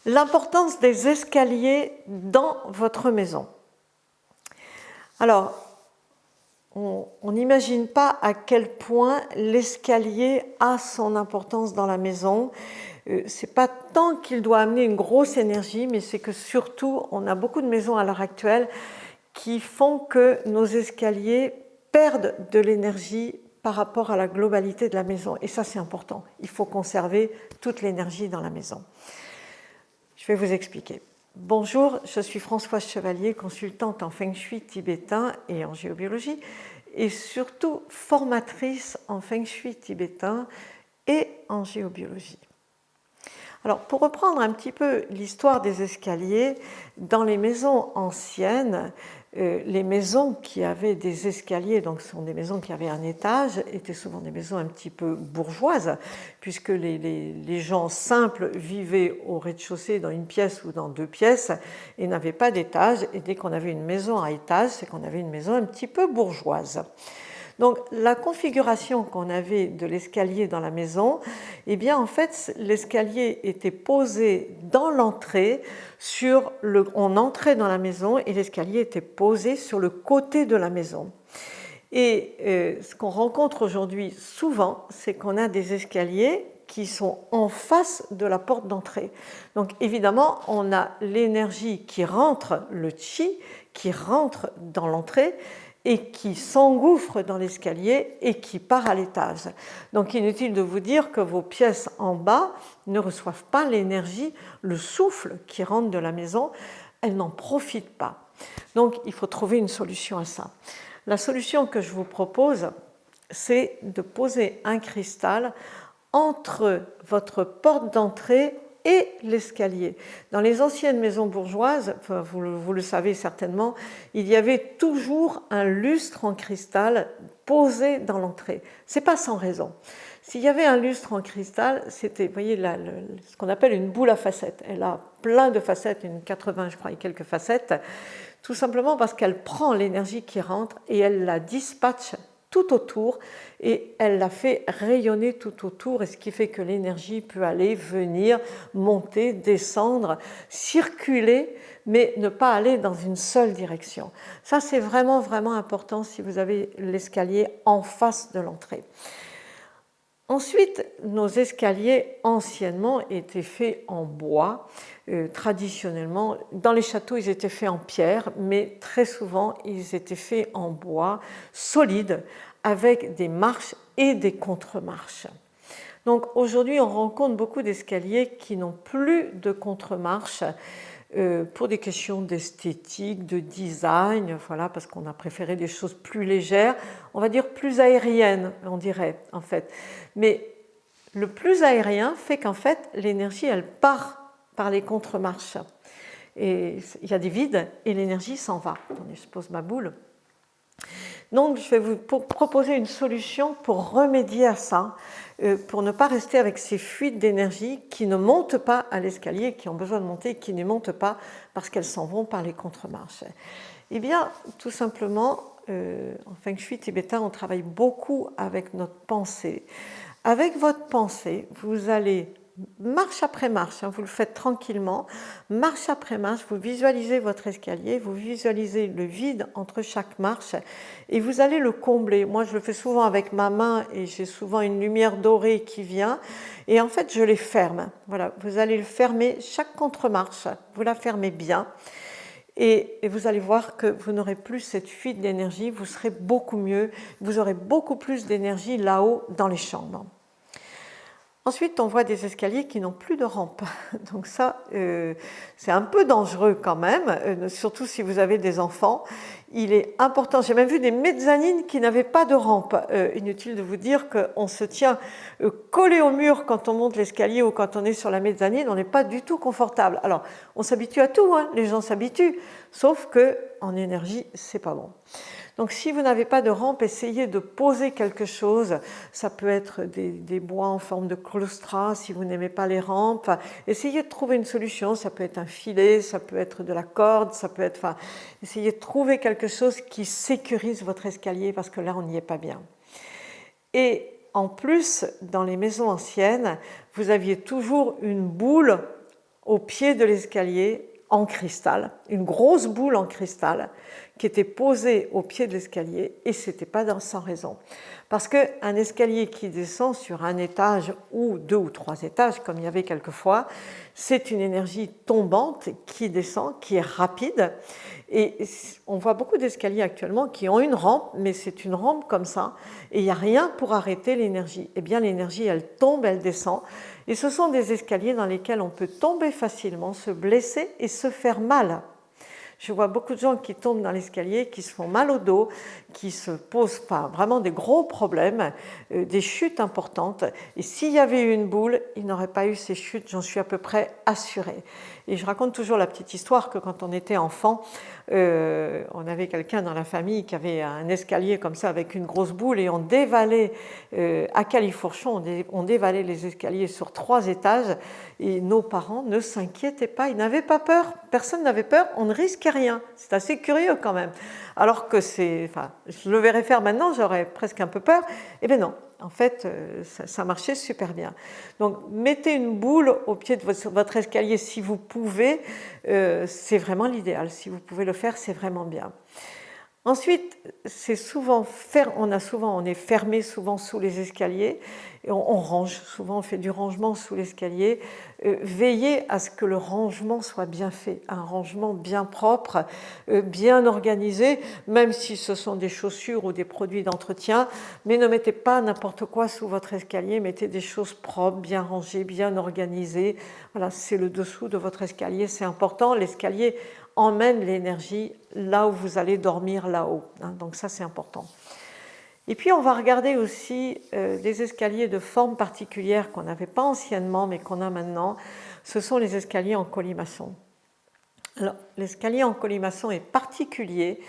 L'importance des escaliers dans votre maison. Alors, on n'imagine pas à quel point l'escalier a son importance dans la maison. C'est pas tant qu'il doit amener une grosse énergie, mais c'est que surtout, on a beaucoup de maisons à l'heure actuelle qui font que nos escaliers perdent de l'énergie par rapport à la globalité de la maison. Et ça, c'est important. Il faut conserver toute l'énergie dans la maison. Je vais vous expliquer. Bonjour, je suis Françoise Chevalier, consultante en Feng Shui tibétain et en géobiologie, et surtout formatrice en Feng Shui tibétain et en géobiologie. Alors, pour reprendre un petit peu l'histoire des escaliers, dans les maisons anciennes, les maisons qui avaient des escaliers, donc ce sont des maisons qui avaient un étage, étaient souvent des maisons un petit peu bourgeoises, puisque les gens simples vivaient au rez-de-chaussée dans une pièce ou dans deux pièces et n'avaient pas d'étage. Et dès qu'on avait une maison à étage, c'est qu'on avait une maison un petit peu bourgeoise. Donc la configuration qu'on avait de l'escalier dans la maison, eh bien en fait l'escalier était posé dans l'entrée, on entrait dans la maison et l'escalier était posé sur le côté de la maison. Et ce qu'on rencontre aujourd'hui souvent, c'est qu'on a des escaliers qui sont en face de la porte d'entrée. Donc évidemment, on a l'énergie qui rentre, le chi, qui rentre dans l'entrée, et qui s'engouffre dans l'escalier et qui part à l'étage. Donc inutile de vous dire que vos pièces en bas ne reçoivent pas l'énergie, le souffle qui rentre de la maison, elles n'en profitent pas. Donc il faut trouver une solution à ça. La solution que je vous propose, c'est de poser un cristal entre votre porte d'entrée et l'escalier. Dans les anciennes maisons bourgeoises, vous le savez certainement, il y avait toujours un lustre en cristal posé dans l'entrée. Ce n'est pas sans raison. S'il y avait un lustre en cristal, c'était, vous voyez, ce qu'on appelle une boule à facettes. Elle a plein de facettes, une 80 je crois et quelques facettes, tout simplement parce qu'elle prend l'énergie qui rentre et elle la dispatche tout autour et elle la fait rayonner tout autour, et ce qui fait que l'énergie peut aller, venir, monter, descendre, circuler, mais ne pas aller dans une seule direction. Ça, c'est vraiment, vraiment important si vous avez l'escalier en face de l'entrée. Ensuite, nos escaliers anciennement étaient faits en bois. Traditionnellement, dans les châteaux, ils étaient faits en pierre, mais très souvent, ils étaient faits en bois solide, avec des marches et des contre-marches. Donc aujourd'hui, on rencontre beaucoup d'escaliers qui n'ont plus de contre-marches pour des questions d'esthétique, de design, voilà, parce qu'on a préféré des choses plus légères, on va dire plus aériennes, on dirait en fait. Mais le plus aérien fait qu'en fait, l'énergie, elle part par les contre-marches. Et il y a des vides et l'énergie s'en va. Attendez, je pose ma boule. Donc, je vais vous proposer une solution pour remédier à ça, pour ne pas rester avec ces fuites d'énergie qui ne montent pas à l'escalier, qui ont besoin de monter et qui ne montent pas parce qu'elles s'en vont par les contre-marches. Eh bien, tout simplement, en Feng Shui tibétain, on travaille beaucoup avec notre pensée. Avec votre pensée, vous allez marche après marche, vous le faites tranquillement, marche après marche, vous visualisez votre escalier, vous visualisez le vide entre chaque marche et vous allez le combler. Moi, je le fais souvent avec ma main et j'ai souvent une lumière dorée qui vient et en fait, je les ferme. Voilà, vous allez le fermer, chaque contre-marche, vous la fermez bien. Et vous allez voir que vous n'aurez plus cette fuite d'énergie, vous serez beaucoup mieux, vous aurez beaucoup plus d'énergie là-haut dans les chambres. Ensuite, on voit des escaliers qui n'ont plus de rampe. Donc ça, c'est un peu dangereux quand même, surtout si vous avez des enfants. Il est important, j'ai même vu des mezzanines qui n'avaient pas de rampe. Inutile de vous dire qu'on se tient collé au mur quand on monte l'escalier ou quand on est sur la mezzanine, on n'est pas du tout confortable. Alors, on s'habitue à tout, hein, les gens s'habituent, sauf qu'en énergie, c'est pas bon. Donc si vous n'avez pas de rampe, essayez de poser quelque chose. Ça peut être des bois en forme de claustras si vous n'aimez pas les rampes. Essayez de trouver une solution. Ça peut être un filet, ça peut être de la corde, ça peut être... Enfin, essayez de trouver quelque chose qui sécurise votre escalier parce que là, on n'y est pas bien. Et en plus, dans les maisons anciennes, vous aviez toujours une boule au pied de l'escalier en cristal, une grosse boule en cristal qui était posée au pied de l'escalier, et ce n'était pas sans raison. Parce qu'un escalier qui descend sur un étage ou 2 ou 3 étages, comme il y avait quelquefois, c'est une énergie tombante qui descend, qui est rapide. Et on voit beaucoup d'escaliers actuellement qui ont une rampe, mais c'est une rampe comme ça, et il n'y a rien pour arrêter l'énergie. Eh bien, l'énergie, elle tombe, elle descend. Et ce sont des escaliers dans lesquels on peut tomber facilement, se blesser et se faire mal. Je vois beaucoup de gens qui tombent dans l'escalier, qui se font mal au dos, qui se posent vraiment des gros problèmes, des chutes importantes. Et s'il y avait eu une boule, il n'aurait pas eu ces chutes, j'en suis à peu près assurée. Et je raconte toujours la petite histoire que quand on était enfant, on avait quelqu'un dans la famille qui avait un escalier comme ça avec une grosse boule, et on dévalait à Califourchon, on dévalait les escaliers sur 3 étages, et nos parents ne s'inquiétaient pas, ils n'avaient pas peur, personne n'avait peur, on ne risquait rien. C'est assez curieux quand même. Alors que je le verrais faire maintenant, j'aurais presque un peu peur. Eh bien non, en fait, ça marchait super bien. Donc, mettez une boule au pied de votre escalier si vous pouvez. C'est vraiment l'idéal. Si vous pouvez le faire, c'est vraiment bien. Ensuite, on est fermé souvent sous les escaliers, et on range, souvent on fait du rangement sous l'escalier. Veillez à ce que le rangement soit bien fait, un rangement bien propre, bien organisé, même si ce sont des chaussures ou des produits d'entretien, mais ne mettez pas n'importe quoi sous votre escalier, mettez des choses propres, bien rangées, bien organisées. Voilà, c'est le dessous de votre escalier, c'est important. L'escalier emmène l'énergie là où vous allez dormir là-haut. Donc ça, c'est important. Et puis, on va regarder aussi des escaliers de forme particulière qu'on n'avait pas anciennement, mais qu'on a maintenant. Ce sont les escaliers en colimaçon. Alors, l'escalier en colimaçon est particulier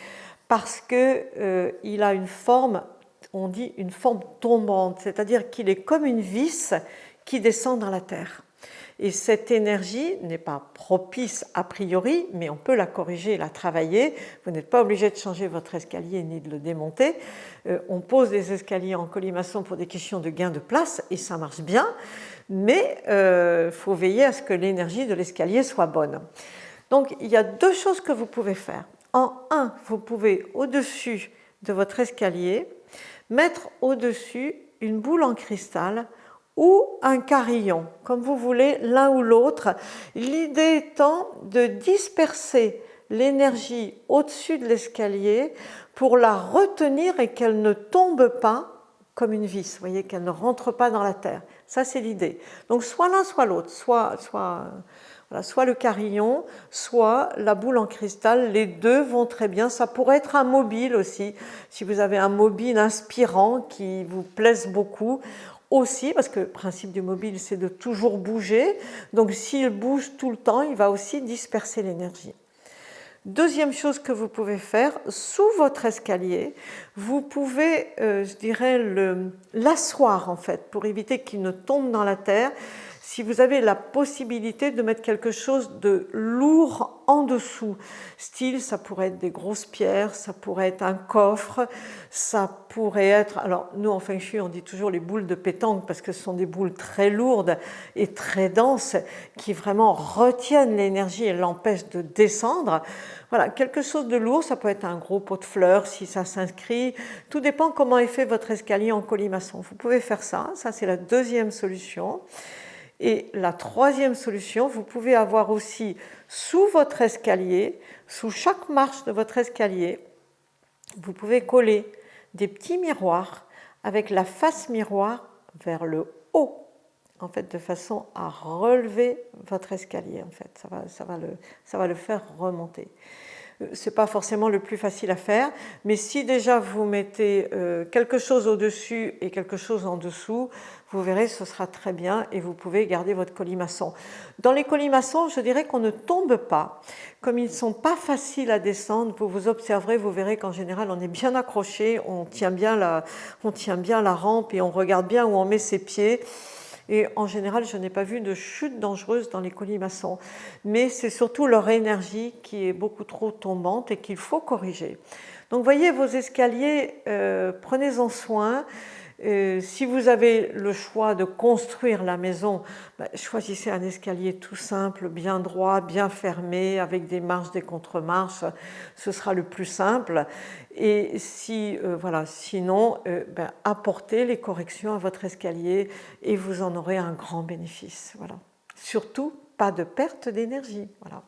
parce qu'il a une forme, on dit une forme tombante, c'est-à-dire qu'il est comme une vis qui descend dans la terre. Et cette énergie n'est pas propice a priori, mais on peut la corriger et la travailler. Vous n'êtes pas obligé de changer votre escalier ni de le démonter. On pose des escaliers en colimaçon pour des questions de gain de place, et ça marche bien, mais il faut veiller à ce que l'énergie de l'escalier soit bonne. Donc, il y a 2 choses que vous pouvez faire. En 1, vous pouvez, au-dessus de votre escalier, mettre au-dessus une boule en cristal ou un carillon, comme vous voulez, l'un ou l'autre. L'idée étant de disperser l'énergie au-dessus de l'escalier pour la retenir et qu'elle ne tombe pas comme une vis, vous voyez, qu'elle ne rentre pas dans la terre. Ça, c'est l'idée. Donc, soit l'un, soit l'autre, soit le carillon, soit la boule en cristal, les 2 vont très bien. Ça pourrait être un mobile aussi, si vous avez un mobile inspirant qui vous plaise beaucoup, aussi, parce que le principe du mobile, c'est de toujours bouger. Donc, s'il bouge tout le temps, il va aussi disperser l'énergie. Deuxième chose que vous pouvez faire, sous votre escalier, vous pouvez, l'asseoir en fait, pour éviter qu'il ne tombe dans la terre. Si vous avez la possibilité de mettre quelque chose de lourd en dessous, style, ça pourrait être des grosses pierres, ça pourrait être un coffre, ça pourrait être, alors nous en Feng Shui on dit toujours les boules de pétanque parce que ce sont des boules très lourdes et très denses qui vraiment retiennent l'énergie et l'empêchent de descendre. Voilà, quelque chose de lourd, ça peut être un gros pot de fleurs si ça s'inscrit, tout dépend comment est fait votre escalier en colimaçon. Vous pouvez faire ça c'est la deuxième solution. Et la troisième solution, vous pouvez avoir aussi sous votre escalier, sous chaque marche de votre escalier, vous pouvez coller des petits miroirs avec la face miroir vers le haut, en fait, de façon à relever votre escalier. En fait, ça va le faire remonter. Ce n'est pas forcément le plus facile à faire, mais si déjà vous mettez quelque chose au-dessus et quelque chose en dessous, vous verrez, ce sera très bien et vous pouvez garder votre colimaçon. Dans les colimaçons, je dirais qu'on ne tombe pas. Comme ils ne sont pas faciles à descendre, vous vous observerez, vous verrez qu'en général, on est bien accroché, on tient bien la rampe et on regarde bien où on met ses pieds. Et en général, je n'ai pas vu de chute dangereuse dans les colimaçons. Mais c'est surtout leur énergie qui est beaucoup trop tombante et qu'il faut corriger. Donc, voyez, vos escaliers, prenez-en soin. Si vous avez le choix de construire la maison, choisissez un escalier tout simple, bien droit, bien fermé, avec des marches, des contre-marches, ce sera le plus simple. Et si, sinon, apportez les corrections à votre escalier et vous en aurez un grand bénéfice. Voilà. Surtout, pas de perte d'énergie. Voilà.